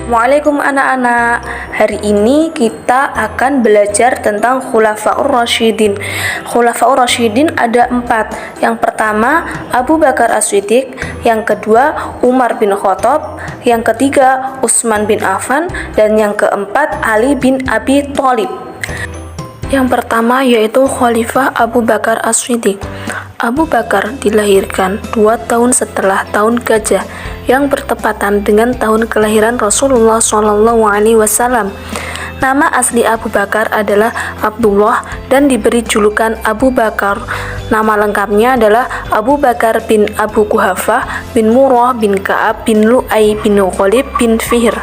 Assalamualaikum anak-anak. Hari ini kita akan belajar tentang Khulafaur Rasyidin. Khulafaur Rasyidin ada 4. Yang pertama Abu Bakar As-Siddiq, yang kedua Umar bin Khattab, yang ketiga Utsman bin Affan, dan yang keempat Ali bin Abi Thalib. Yang pertama yaitu Khalifah Abu Bakar As-Siddiq. Abu Bakar dilahirkan 2 tahun setelah tahun gajah yang bertepatan dengan tahun kelahiran Rasulullah SAW. Nama asli Abu Bakar adalah Abdullah dan diberi julukan Abu Bakar. Nama lengkapnya adalah Abu Bakar bin Abu Quhafah bin Murrah bin Ka'ab bin Lu'ay bin Ghalib bin Fihr.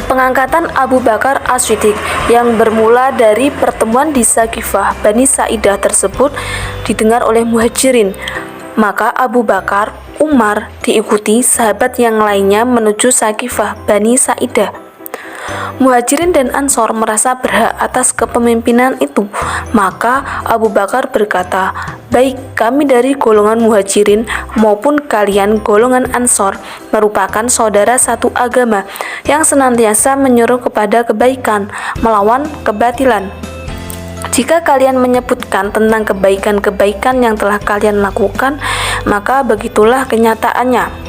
Pengangkatan Abu Bakar As-Siddiq yang bermula dari pertemuan di Saqifah Bani Sa'idah tersebut didengar oleh Muhajirin. Maka Abu Bakar, Umar diikuti sahabat yang lainnya menuju Saqifah Bani Sa'idah. Muhajirin dan Ansor merasa berhak atas kepemimpinan itu. Maka Abu Bakar berkata, "Baik kami dari golongan Muhajirin maupun kalian golongan Ansor merupakan saudara satu agama yang senantiasa menyuruh kepada kebaikan, melawan kebatilan. Jika kalian menyebutkan tentang kebaikan-kebaikan yang telah kalian lakukan, maka begitulah kenyataannya."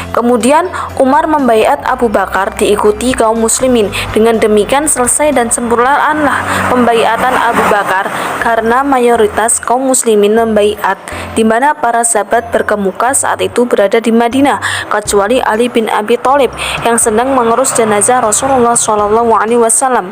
Kemudian Umar membaiat Abu Bakar diikuti kaum muslimin. Dengan demikian selesai dan sempurnalah pembaiatan Abu Bakar karena mayoritas kaum muslimin membaiat, di mana para sahabat berkemuka saat itu berada di Madinah, kecuali Ali bin Abi Thalib yang sedang mengurus jenazah Rasulullah SAW.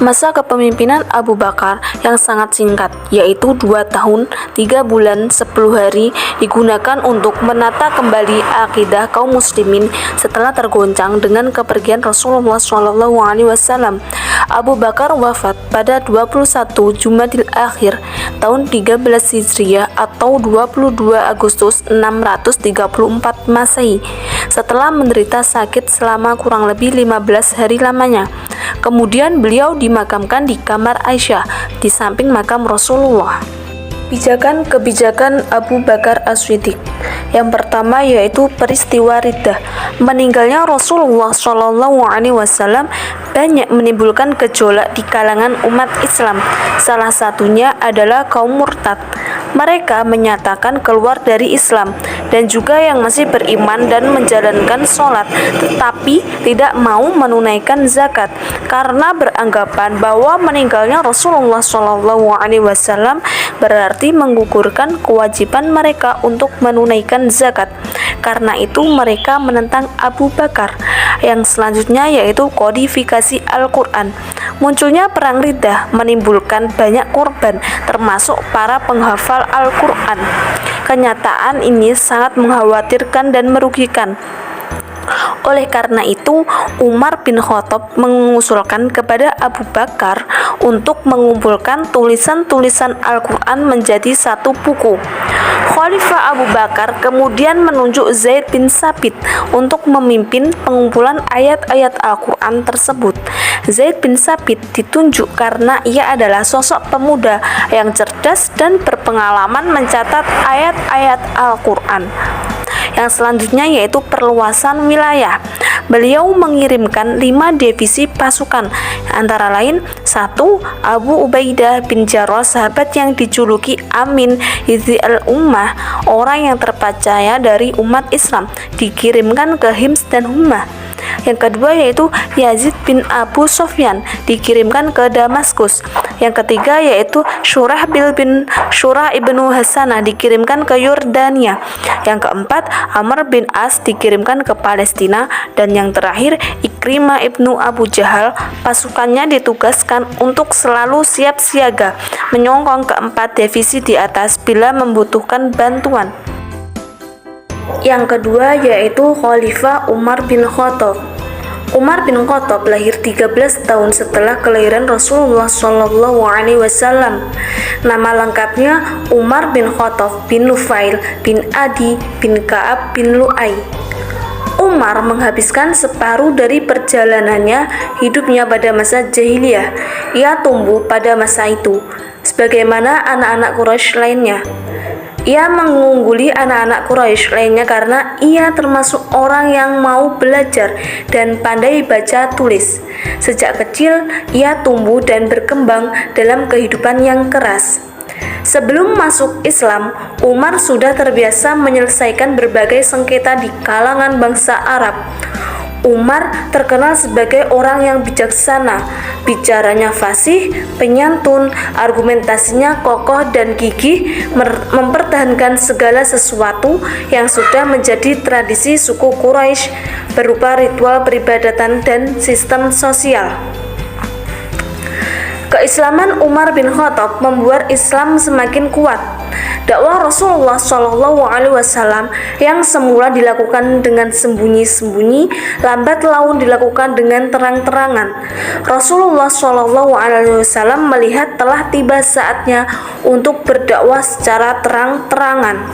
Masa kepemimpinan Abu Bakar yang sangat singkat, yaitu 2 tahun, 3 bulan, 10 hari, digunakan untuk menata kembali akidah kaum muslimin setelah tergoncang dengan kepergian Rasulullah SAW. Abu Bakar wafat pada 21 Jumadil Akhir tahun 13 Hijriah atau 22 Agustus 634 Masehi setelah menderita sakit selama kurang lebih 15 hari lamanya. Kemudian beliau dimakamkan di kamar Aisyah di samping makam Rasulullah. Kebijakan Abu Bakar As-Siddiq. Yang pertama yaitu peristiwa riddah. Meninggalnya Rasulullah SAW banyak menimbulkan gejolak di kalangan umat Islam. Salah satunya adalah kaum murtad. Mereka menyatakan keluar dari Islam dan juga yang masih beriman dan menjalankan sholat tetapi tidak mau menunaikan zakat karena beranggapan bahwa meninggalnya Rasulullah SAW berarti menggugurkan kewajiban mereka untuk menunaikan zakat. Karena itu mereka menentang Abu Bakar. Yang selanjutnya yaitu kodifikasi Al-Quran. Munculnya perang riddah menimbulkan banyak korban termasuk para penghafal Al-Quran. Kenyataan ini sangat mengkhawatirkan dan merugikan. Oleh karena itu, Umar bin Khattab mengusulkan kepada Abu Bakar untuk mengumpulkan tulisan-tulisan Al-Quran menjadi satu buku. Khalifah Abu Bakar kemudian menunjuk Zaid bin Tsabit untuk memimpin pengumpulan ayat-ayat Al-Quran tersebut. Zaid bin Tsabit ditunjuk karena ia adalah sosok pemuda yang cerdas dan berpengalaman mencatat ayat-ayat Al-Quran. Yang selanjutnya yaitu perluasan wilayah. Beliau mengirimkan 5 divisi pasukan, antara lain 1. Abu Ubaidah bin Jarrah, sahabat yang dijuluki Amin Hizbi al-Ummah, orang yang terpercaya dari umat Islam, dikirimkan ke Hims dan Humah. Yang kedua yaitu Yazid bin Abu Sufyan, dikirimkan ke Damaskus. Yang ketiga yaitu Syurahbil bin Syurah ibnu Hasanah, dikirimkan ke Yordania. Yang keempat Amr bin As, dikirimkan ke Palestina. Dan yang terakhir Ikrimah ibnu Abu Jahal, pasukannya ditugaskan untuk selalu siap siaga menyokong keempat divisi di atas bila membutuhkan bantuan. Yang kedua yaitu Khalifah Umar bin Khattab. Umar bin Khattab lahir 13 tahun setelah kelahiran Rasulullah SAW. Nama lengkapnya Umar bin Khattab bin Nufail bin Adi bin Ka'ab bin Lu'ay. Umar menghabiskan separuh dari perjalanannya hidupnya pada masa jahiliyah. Ia tumbuh pada masa itu, sebagaimana anak-anak Quraisy lainnya. Ia mengungguli anak-anak Quraisy lainnya karena ia termasuk orang yang mau belajar dan pandai baca tulis. Sejak kecil, ia tumbuh dan berkembang dalam kehidupan yang keras. Sebelum masuk Islam, Umar sudah terbiasa menyelesaikan berbagai sengketa di kalangan bangsa Arab. Umar terkenal sebagai orang yang bijaksana, bicaranya fasih, penyantun, argumentasinya kokoh dan gigih mempertahankan segala sesuatu yang sudah menjadi tradisi suku Quraisy berupa ritual peribadatan dan sistem sosial. Keislaman Umar bin Khattab membuat Islam semakin kuat. Dakwah Rasulullah SAW yang semula dilakukan dengan sembunyi-sembunyi, lambat laun dilakukan dengan terang-terangan. Rasulullah SAW melihat telah tiba saatnya untuk berdakwah secara terang-terangan.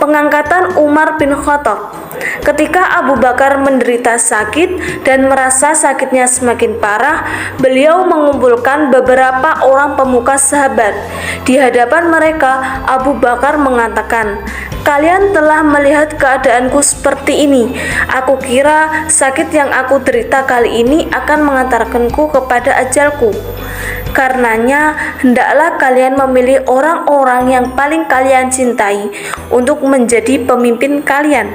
Pengangkatan Umar bin Khattab. Ketika Abu Bakar menderita sakit dan merasa sakitnya semakin parah, beliau mengumpulkan beberapa orang pemuka sahabat. Di hadapan mereka, Abu Bakar mengatakan, "Kalian telah melihat keadaanku seperti ini. Aku kira sakit yang aku derita kali ini akan mengantarkanku kepada ajalku. Karenanya, hendaklah kalian memilih orang-orang yang paling kalian cintai untuk menjadi pemimpin kalian.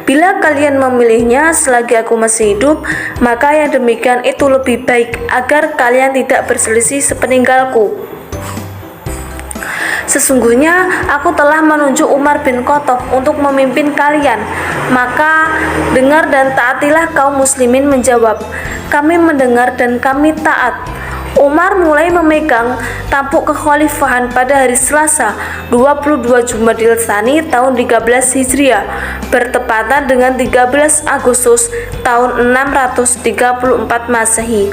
Bila kalian memilihnya selagi aku masih hidup, maka yang demikian itu lebih baik agar kalian tidak berselisih sepeninggalku. Sesungguhnya aku telah menunjuk Umar bin Khattab untuk memimpin kalian." Maka dengar dan taatilah kaum muslimin menjawab, "Kami mendengar dan kami taat." Umar mulai memegang tampuk kekhalifahan pada hari Selasa 22 Jumadil Tsani tahun 13 Hijriah, bertepatan dengan 13 Agustus tahun 634 Masehi.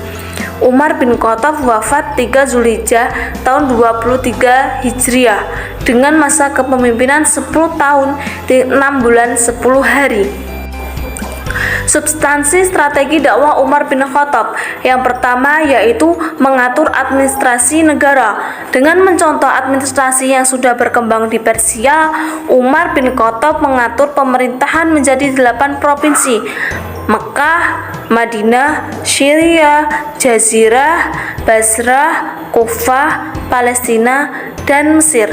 Umar bin Khattab wafat 3 Zulhijjah tahun 23 Hijriah dengan masa kepemimpinan 10 tahun 6 bulan 10 hari. Substansi strategi dakwah Umar bin Khattab yang pertama yaitu mengatur administrasi negara. Dengan mencontoh administrasi yang sudah berkembang di Persia, Umar bin Khattab mengatur pemerintahan menjadi 8 provinsi: Mekah, Madinah, Syria, Jazirah, Basrah, Kufah, Palestina, dan Mesir.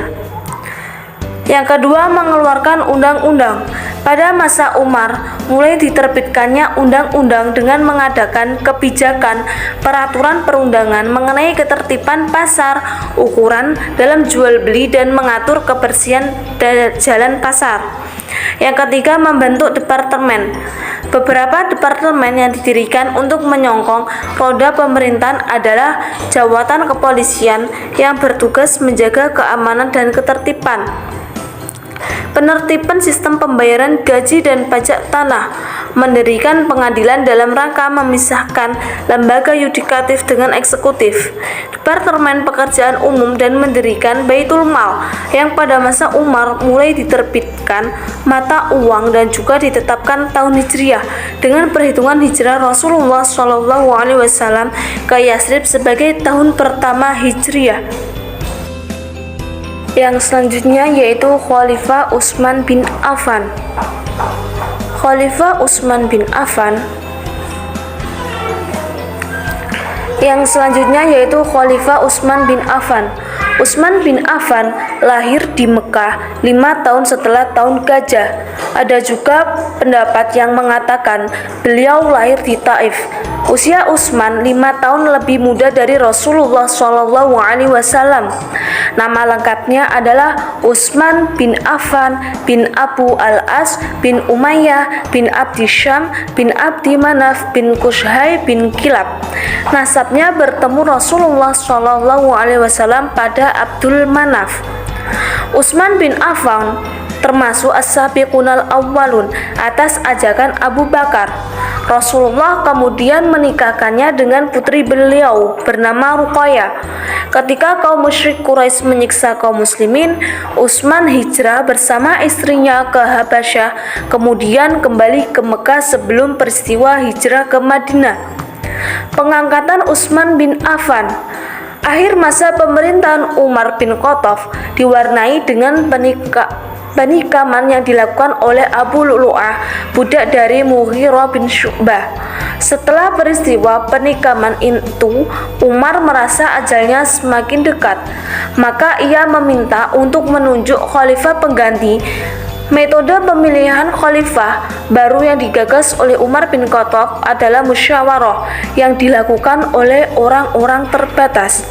Yang kedua, mengeluarkan undang-undang. Pada masa Umar, mulai diterbitkannya undang-undang dengan mengadakan kebijakan peraturan perundangan mengenai ketertiban pasar, ukuran dalam jual beli, dan mengatur kebersihan jalan pasar. Yang ketiga, membentuk departemen. Beberapa departemen yang didirikan untuk menyongkong roda pemerintahan adalah jawatan kepolisian yang bertugas menjaga keamanan dan ketertiban, penertiban sistem pembayaran gaji dan pajak tanah, mendirikan pengadilan dalam rangka memisahkan lembaga yudikatif dengan eksekutif, departemen pekerjaan umum, dan mendirikan Baitul Mal yang pada masa Umar mulai diterbitkan mata uang dan juga ditetapkan tahun Hijriah dengan perhitungan hijrah Rasulullah SAW ke Yasrib sebagai tahun pertama Hijriah. Yang selanjutnya yaitu Khalifah Utsman bin Affan. Khalifah Utsman bin Affan. Yang selanjutnya yaitu Khalifah Utsman bin Affan. Utsman bin Affan lahir di Mekah 5 tahun setelah tahun Gajah. Ada juga pendapat yang mengatakan beliau lahir di Taif. Usia Utsman 5 tahun lebih muda dari Rasulullah SAW. Nama lengkapnya adalah Utsman bin Affan bin Abu al-As bin Umayyah bin Abdi Syam bin Abdi Manaf bin Qushay bin Kilab. Nasabnya bertemu Rasulullah SAW pada Abdul Manaf. Utsman bin Affan termasuk as-sabiqunal awwalun atas ajakan Abu Bakar. Rasulullah kemudian menikahkannya dengan putri beliau bernama Ruqayyah. Ketika kaum musyrik Quraisy menyiksa kaum muslimin, Utsman hijrah bersama istrinya ke Habasyah, kemudian kembali ke Mekah sebelum peristiwa hijrah ke Madinah. Pengangkatan Utsman bin Affan. Akhir masa pemerintahan Umar bin Khattab diwarnai dengan penikaman yang dilakukan oleh Abu Lu'lu'ah, budak dari Mughirah bin Syu'bah. Setelah peristiwa penikaman itu, Umar merasa ajalnya semakin dekat. Maka ia meminta untuk menunjuk khalifah pengganti. Metode pemilihan khalifah baru yang digagas oleh Umar bin Khattab adalah musyawarah yang dilakukan oleh orang-orang terbatas.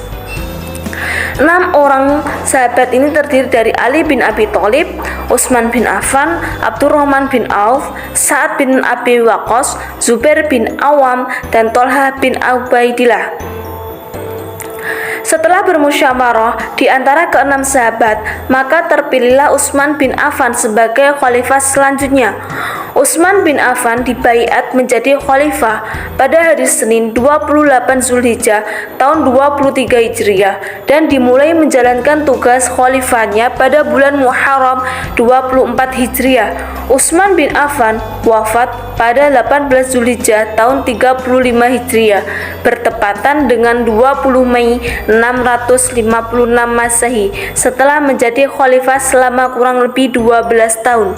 6 orang sahabat ini terdiri dari Ali bin Abi Thalib, Utsman bin Affan, Abdurrahman bin Auf, Sa'ad bin Abi Waqqas, Zubair bin Awam, dan Thalhah bin Ubaidillah. Setelah bermusyawarah di antara keenam sahabat, maka terpilihlah Utsman bin Affan sebagai khalifah selanjutnya. Utsman bin Affan dibaiat menjadi khalifah pada hari Senin 28 Zulhijjah tahun 23 Hijriah dan dimulai menjalankan tugas khalifahnya pada bulan Muharram 24 Hijriah. Utsman bin Affan wafat pada 18 Zulhijjah tahun 35 Hijriah bertepatan dengan 20 Mei 656 Masehi setelah menjadi khalifah selama kurang lebih 12 tahun.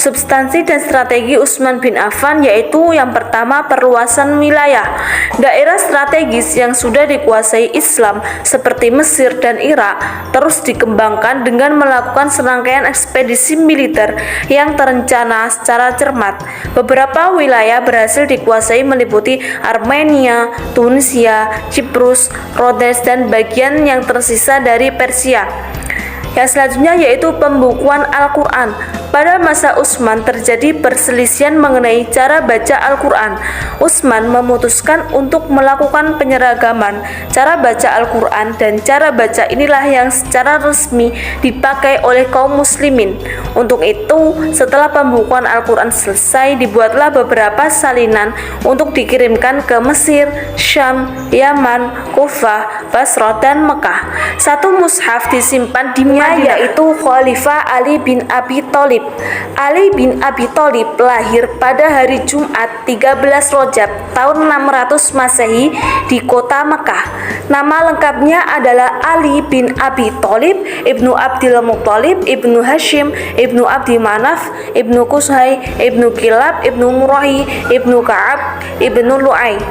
Substansi dan strategi Utsman bin Affan yaitu yang pertama, perluasan wilayah. Daerah strategis yang sudah dikuasai Islam seperti Mesir dan Irak terus dikembangkan dengan melakukan serangkaian ekspedisi militer yang terencana secara cermat. Beberapa wilayah berhasil dikuasai meliputi Armenia, Tunisia, Cyprus, Rhodes, dan bagian yang tersisa dari Persia. Yang selanjutnya yaitu pembukuan Al-Quran. Pada masa Utsman terjadi perselisihan mengenai cara baca Al-Quran. Utsman memutuskan untuk melakukan penyeragaman cara baca Al-Quran, dan cara baca inilah yang secara resmi dipakai oleh kaum muslimin. Untuk itu, setelah pembukuan Al-Quran selesai, dibuatlah beberapa salinan untuk dikirimkan ke Mesir, Syam, Yaman, Kufah, Basrah, dan Mekah. Satu mushaf disimpan di Madinah, yaitu Khalifah Ali bin Abi Thalib. Ali bin Abi Thalib lahir pada hari Jumat 13 Rajab tahun 600 Masehi di kota Mekah. Nama lengkapnya adalah Ali bin Abi Thalib ibnu Abdul Muthalib ibnu Hashim ibnu Abdi Manaf ibnu Qusay ibnu Kilab ibnu Murahi ibnu Ka'ab ibnu Lu'ay.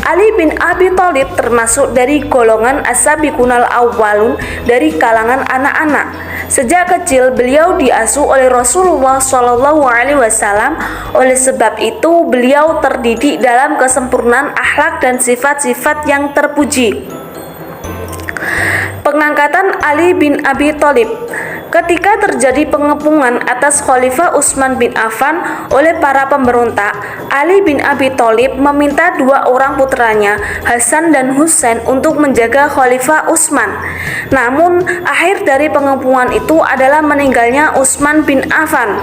Ali bin Abi Thalib termasuk dari golongan as-sabiqunal awwalun dari kalangan anak-anak. Sejak kecil beliau diasuh oleh Rasulullah SAW. Oleh sebab itu beliau terdidik dalam kesempurnaan akhlak dan sifat-sifat yang terpuji. Pengangkatan Ali bin Abi Thalib. Ketika terjadi pengepungan atas Khalifah Utsman bin Affan oleh para pemberontak, Ali bin Abi Thalib meminta dua orang putranya, Hasan dan Husain, untuk menjaga Khalifah Utsman. Namun, akhir dari pengepungan itu adalah meninggalnya Utsman bin Affan.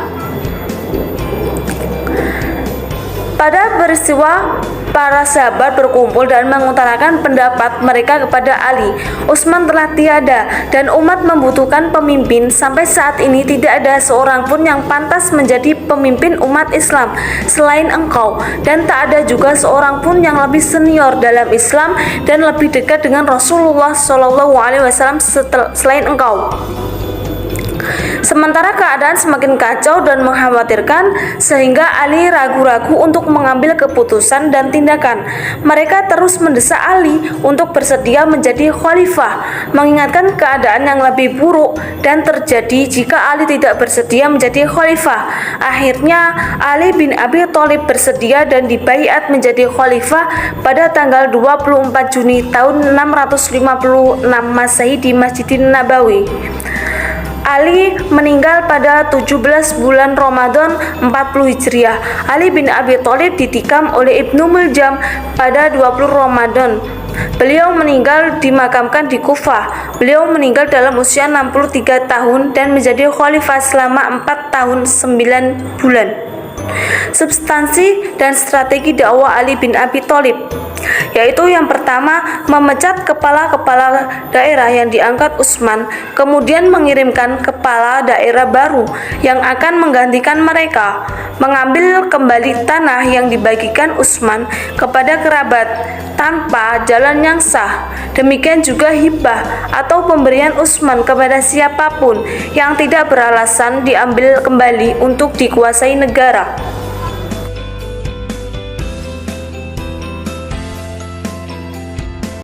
Pada peristiwa, para sahabat berkumpul dan mengutarakan pendapat mereka kepada Ali. Utsman telah tiada dan umat membutuhkan pemimpin. Sampai saat ini tidak ada seorang pun yang pantas menjadi pemimpin umat Islam selain engkau, dan tak ada juga seorang pun yang lebih senior dalam Islam dan lebih dekat dengan Rasulullah SAW selain engkau. Sementara keadaan semakin kacau dan mengkhawatirkan sehingga Ali ragu-ragu untuk mengambil keputusan dan tindakan. Mereka terus mendesak Ali untuk bersedia menjadi khalifah, mengingatkan keadaan yang lebih buruk dan terjadi jika Ali tidak bersedia menjadi khalifah. Akhirnya Ali bin Abi Thalib bersedia dan dibaiat menjadi khalifah pada tanggal 24 Juni tahun 656 Masehi di Masjidin Nabawi. Ali meninggal pada 17 bulan Ramadan 40 Hijriah. Ali bin Abi Thalib ditikam oleh Ibnu Muljam pada 20 Ramadan. Beliau meninggal dimakamkan di Kufah. Beliau meninggal dalam usia 63 tahun dan menjadi khalifah selama 4 tahun 9 bulan. Substansi dan strategi dakwah Ali bin Abi Thalib. yaitu yang pertama memecat kepala-kepala daerah yang diangkat Utsman, kemudian mengirimkan kepala daerah baru yang akan menggantikan mereka, mengambil kembali tanah yang dibagikan Utsman kepada kerabat tanpa jalan yang sah. Demikian juga hibah atau pemberian Utsman kepada siapapun yang tidak beralasan diambil kembali untuk dikuasai negara.